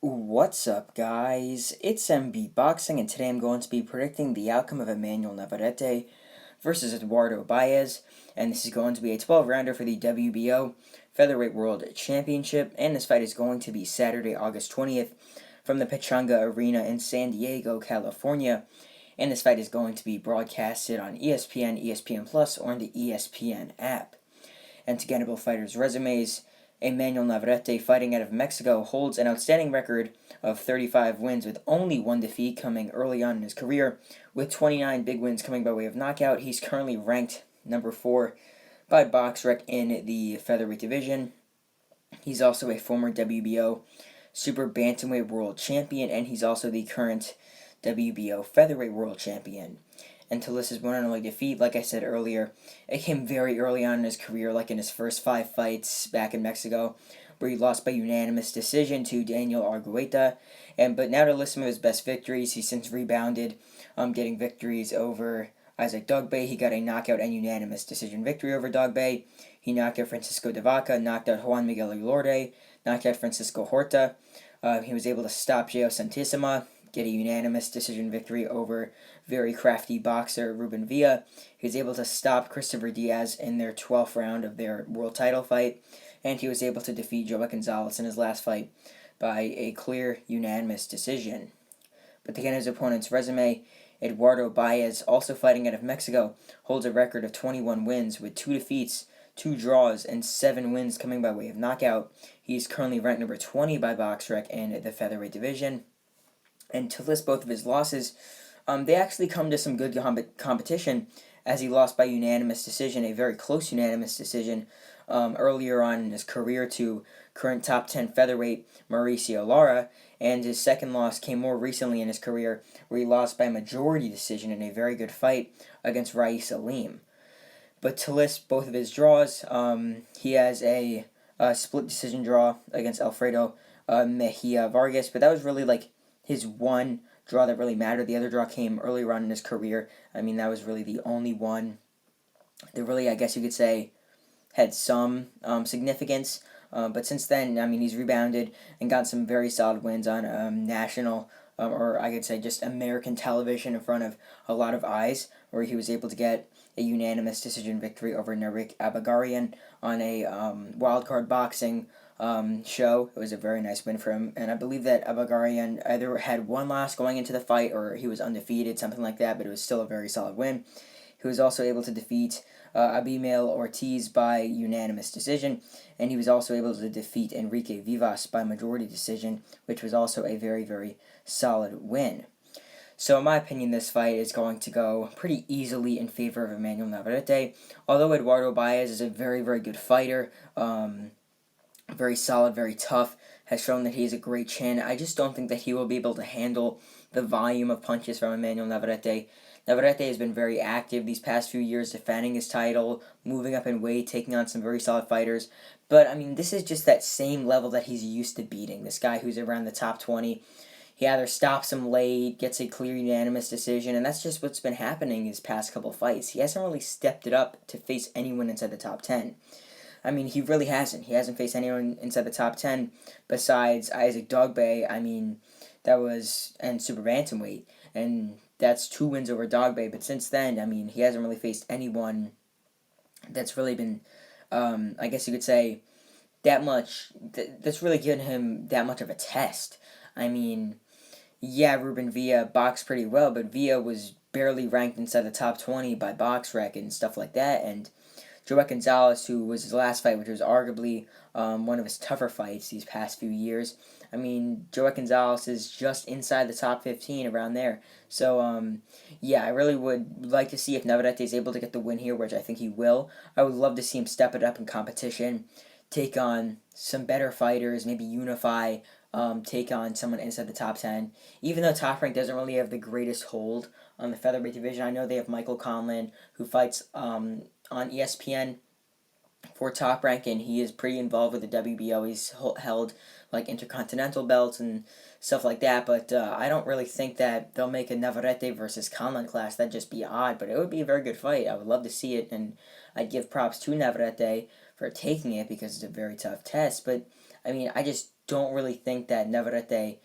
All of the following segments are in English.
What's up, guys? It's MB Boxing, and today I'm going to be predicting the outcome of Emanuel Navarrete versus Eduardo Baez, and this is going to be a 12-rounder for the WBO Featherweight World Championship, and this fight is going to be Saturday, August 20th, from the Pechanga Arena in San Diego, California, and this fight is going to be broadcasted on ESPN, ESPN Plus, or on the ESPN app. And to get both fighters' resumes, Emanuel Navarrete, fighting out of Mexico, holds an outstanding record of 35 wins with only one defeat coming early on in his career. With 29 big wins coming by way of knockout, he's currently ranked number 4 by BoxRec in the featherweight division. He's also a former WBO super-bantamweight world champion, and he's also the current WBO featherweight world champion. And to list his one and only defeat, like I said earlier, it came very early on in his career, like in his first 5 fights back in Mexico, where he lost by unanimous decision to Daniel Argueta. But now to list some of his best victories, he's since rebounded, getting victories over Isaac Dogbe. He got a knockout and unanimous decision victory over Dogbe. He knocked out Francisco de Vaca, knocked out Juan Miguel Elorde, knocked out Francisco Horta. He was able to stop Gio Santissima, get a unanimous decision victory over very crafty boxer Ruben Villa. He was able to stop Christopher Diaz in their 12th round of their world title fight, and he was able to defeat Joe Gonzalez in his last fight by a clear unanimous decision. But to get his opponent's resume, Eduardo Baez, also fighting out of Mexico, holds a record of 21 wins with 2 defeats, 2 draws, and 7 wins coming by way of knockout. He is currently ranked number 20 by BoxRec in the featherweight division. And to list both of his losses, they actually come to some good competition, as he lost by unanimous decision, a very close unanimous decision, earlier on in his career to current top 10 featherweight Mauricio Lara, and his second loss came more recently in his career, where he lost by majority decision in a very good fight against Rais Salim. But to list both of his draws, he has a split decision draw against Alfredo Mejia Vargas, but that was really like his one draw that really mattered. The other draw came earlier on in his career. I mean, that was really the only one that really, I guess you could say, had some significance. But since then, I mean, he's rebounded and got some very solid wins on national, or I could say just American television in front of a lot of eyes, where he was able to get a unanimous decision victory over Narik Abagarian on a wildcard boxing show. It was a very nice win for him, and I believe that Abagarian either had one loss going into the fight or he was undefeated, something like that, but it was still a very solid win. He was also able to defeat Abimael Ortiz by unanimous decision, and he was also able to defeat Enrique Vivas by majority decision, which was also a very, very solid win. So in my opinion, this fight is going to go pretty easily in favor of Emanuel Navarrete, although Eduardo Baez is a very, very good fighter, very solid, very tough, has shown that he has a great chin. I just don't think that he will be able to handle the volume of punches from Emanuel Navarrete. Navarrete has been very active these past few years, defending his title, moving up in weight, taking on some very solid fighters. But, I mean, this is just that same level that he's used to beating. This guy who's around the top 20. He either stops him late, gets a clear unanimous decision, and that's just what's been happening his past couple fights. He hasn't really stepped it up to face anyone inside the top 10. I mean, he really hasn't. He hasn't faced anyone inside the top 10 besides Isaac Dogbe. I mean, and super bantamweight, and that's 2 wins over Dogbe. But since then, I mean, he hasn't really faced anyone that's really been, I guess you could say, that's really given him that much of a test. I mean, yeah, Ruben Villa boxed pretty well, but Villa was barely ranked inside the top 20 by BoxRec and stuff like that, and Joe Gonzalez, who was his last fight, which was arguably one of his tougher fights these past few years. I mean, Joe Gonzalez is just inside the top 15, around there. So, yeah, I really would like to see if Navarrete is able to get the win here, which I think he will. I would love to see him step it up in competition, take on some better fighters, maybe unify, take on someone inside the top 10. Even though Top Rank doesn't really have the greatest hold on the featherweight division, I know they have Michael Conlan, who fights on ESPN for Top Rank, and he is pretty involved with the WBO. He's held like intercontinental belts and stuff like that, but I don't really think that they'll make a Navarrete versus Conlan class. That'd just be odd, but it would be a very good fight. I would love to see it, and I'd give props to Navarrete for taking it because it's a very tough test, but I mean, I just don't really think that Navarrete,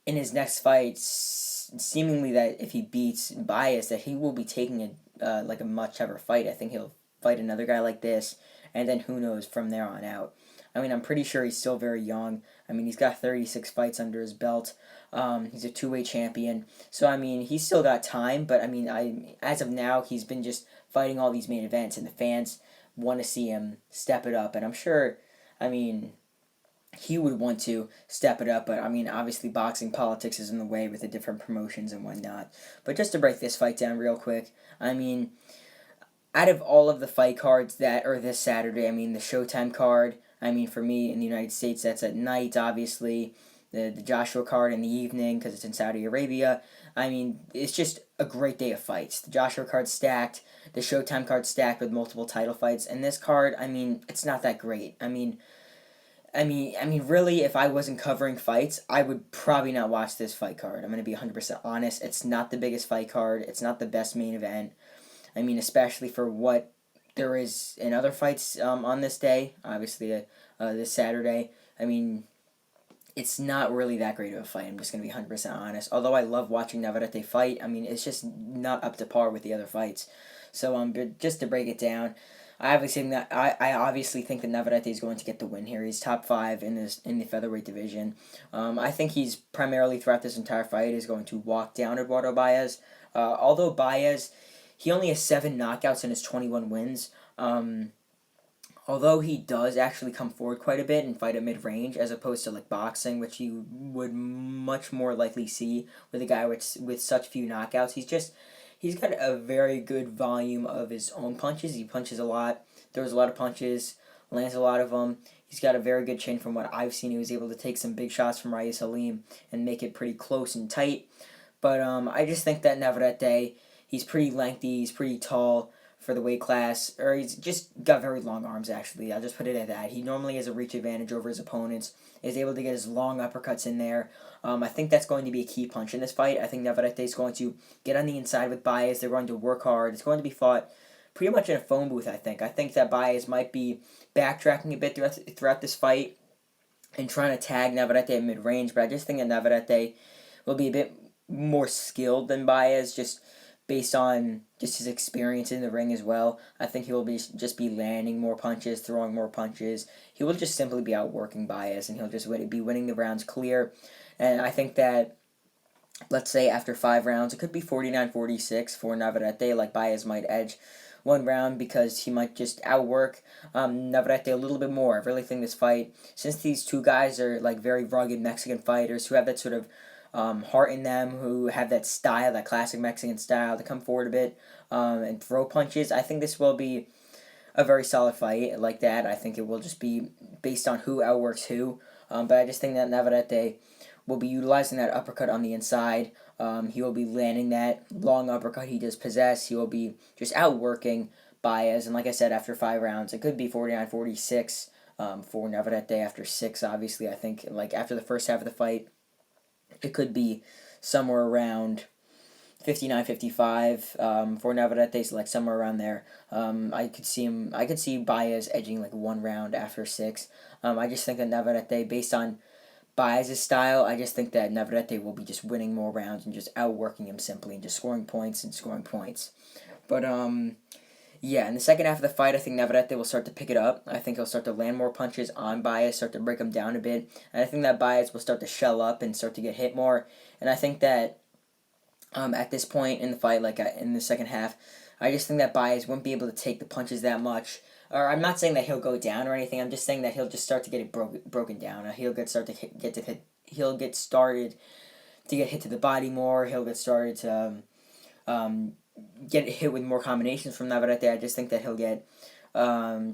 in his next fight, seemingly that if he beats Baez, that he will be taking a much tougher fight. I think he'll fight another guy like this, and then who knows from there on out. I mean, I'm pretty sure he's still very young. I mean, he's got 36 fights under his belt. He's a two-way champion. So, I mean, he's still got time, but, I mean, as of now, he's been just fighting all these main events, and the fans want to see him step it up. And I'm sure, I mean, he would want to step it up, but, I mean, obviously boxing politics is in the way with the different promotions and whatnot. But just to break this fight down real quick, I mean, out of all of the fight cards that are this Saturday, I mean, the Showtime card, I mean, for me in the United States, that's at night, obviously. The Joshua card in the evening because it's in Saudi Arabia. I mean, it's just a great day of fights. The Joshua card's stacked, the Showtime card's stacked with multiple title fights, and this card, I mean, it's not that great. Really, if I wasn't covering fights, I would probably not watch this fight card. I'm going to be 100% honest. It's not the biggest fight card. It's not the best main event. I mean, especially for what there is in other fights on this day, obviously this Saturday. I mean, it's not really that great of a fight. I'm just going to be 100% honest. Although I love watching Navarrete fight, I mean, it's just not up to par with the other fights. So but just to break it down, I obviously think that Navarrete is going to get the win here. He's top 5 in the featherweight division. I think he's primarily throughout this entire fight is going to walk down Eduardo Baez. Although Baez, he only has 7 knockouts in his 21 wins. Although he does actually come forward quite a bit and fight at mid-range, as opposed to like boxing, which you would much more likely see with a guy with such few knockouts. He's got a very good volume of his own punches. He punches a lot, throws a lot of punches, lands a lot of them. He's got a very good chin from what I've seen. He was able to take some big shots from Reyes Salim and make it pretty close and tight. But I just think that Navarrete, he's pretty lengthy, he's pretty tall for the weight class, or he's just got very long arms, actually. I'll just put it at that. He normally has a reach advantage over his opponents, is able to get his long uppercuts in there. I think that's going to be a key punch in this fight. I think Navarrete is going to get on the inside with Baez. They're going to work hard. It's going to be fought pretty much in a phone booth, I think. I think that Baez might be backtracking a bit throughout this fight and trying to tag Navarrete at mid-range, but I just think that Navarrete will be a bit more skilled than Baez, just based on just his experience in the ring as well. I think he will just be landing more punches, throwing more punches. He will just simply be outworking Baez, and he'll just be winning the rounds clear. And I think that, let's say after 5 rounds, it could be 49-46 for Navarrete. Like, Baez might edge one round because he might just outwork Navarrete a little bit more. I really think this fight, since these two guys are like very rugged Mexican fighters who have that sort of heart in them, who have that style, that classic Mexican style, to come forward a bit and throw punches. I think this will be a very solid fight like that. I think it will just be based on who outworks who. But I just think that Navarrete will be utilizing that uppercut on the inside. He will be landing that long uppercut he does possess. He will be just outworking Baez. And like I said, after 5 rounds, it could be 49-46 for Navarrete after 6, obviously. I think like after the first half of the fight, it could be somewhere around 59-55 for Navarrete, so like somewhere around there. I could see Baez edging like 1 round after 6. I just think that Navarrete, based on Baez's style, I just think that Navarrete will be just winning more rounds and just outworking him simply and just scoring points and scoring points. But yeah, in the second half of the fight, I think Navarrete will start to pick it up. I think he'll start to land more punches on Baez, start to break him down a bit. And I think that Baez will start to shell up and start to get hit more. And I think that at this point in the fight, like in the second half, I just think that Baez won't be able to take the punches that much. Or I'm not saying that he'll go down or anything. I'm just saying that he'll just start to get it broken down. He'll get started to get hit to the body more. He'll get started to get hit with more combinations from Navarrete. I just think that he'll get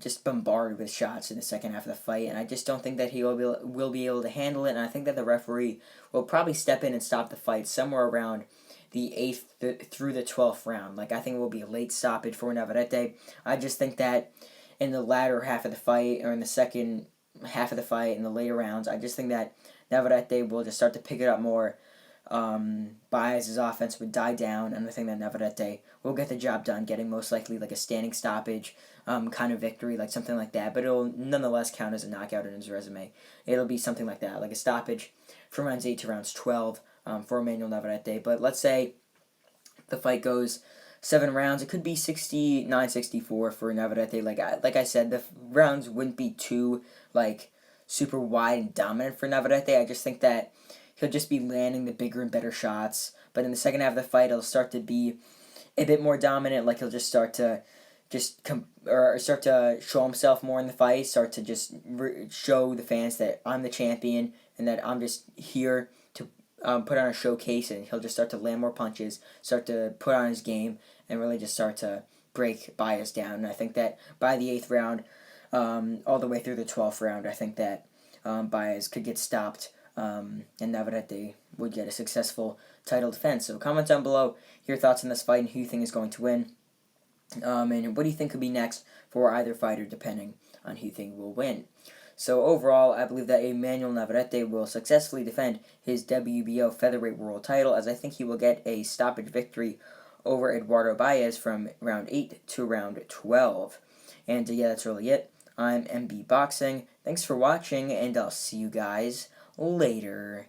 just bombarded with shots in the second half of the fight, and I just don't think that he will be able to handle it. And I think that the referee will probably step in and stop the fight somewhere around the 8th through the 12th round. Like, I think it will be a late stoppage for Navarrete. I just think that in the latter half of the fight, or in the second half of the fight, in the later rounds, I just think that Navarrete will just start to pick it up more Baez's offense would die down, and I think that Navarrete will get the job done, getting most likely like a standing stoppage kind of victory, like something like that. But it'll nonetheless count as a knockout in his resume. It'll be something like that, like a stoppage from rounds 8 to rounds 12 for Emanuel Navarrete. But let's say the fight goes 7 rounds. It could be 69-64 for Navarrete. Like I said, the rounds wouldn't be too like super wide and dominant for Navarrete. I just think that he'll just be landing the bigger and better shots. But in the second half of the fight, it'll start to be a bit more dominant. Like he'll just start to start to show himself more in the fight. Start to just show the fans that I'm the champion and that I'm just here to put on a showcase. And he'll just start to land more punches, start to put on his game, and really just start to break Baez down. And I think that by the 8th round, all the way through the 12th round, I think that Baez could get stopped, and Navarrete would get a successful title defense. So comment down below your thoughts on this fight and who you think is going to win. And what do you think could be next for either fighter, depending on who you think will win. So overall, I believe that Emanuel Navarrete will successfully defend his WBO Featherweight World title, as I think he will get a stoppage victory over Eduardo Baez from round 8 to round 12. And yeah, that's really it. I'm MB Boxing. Thanks for watching, and I'll see you guys later.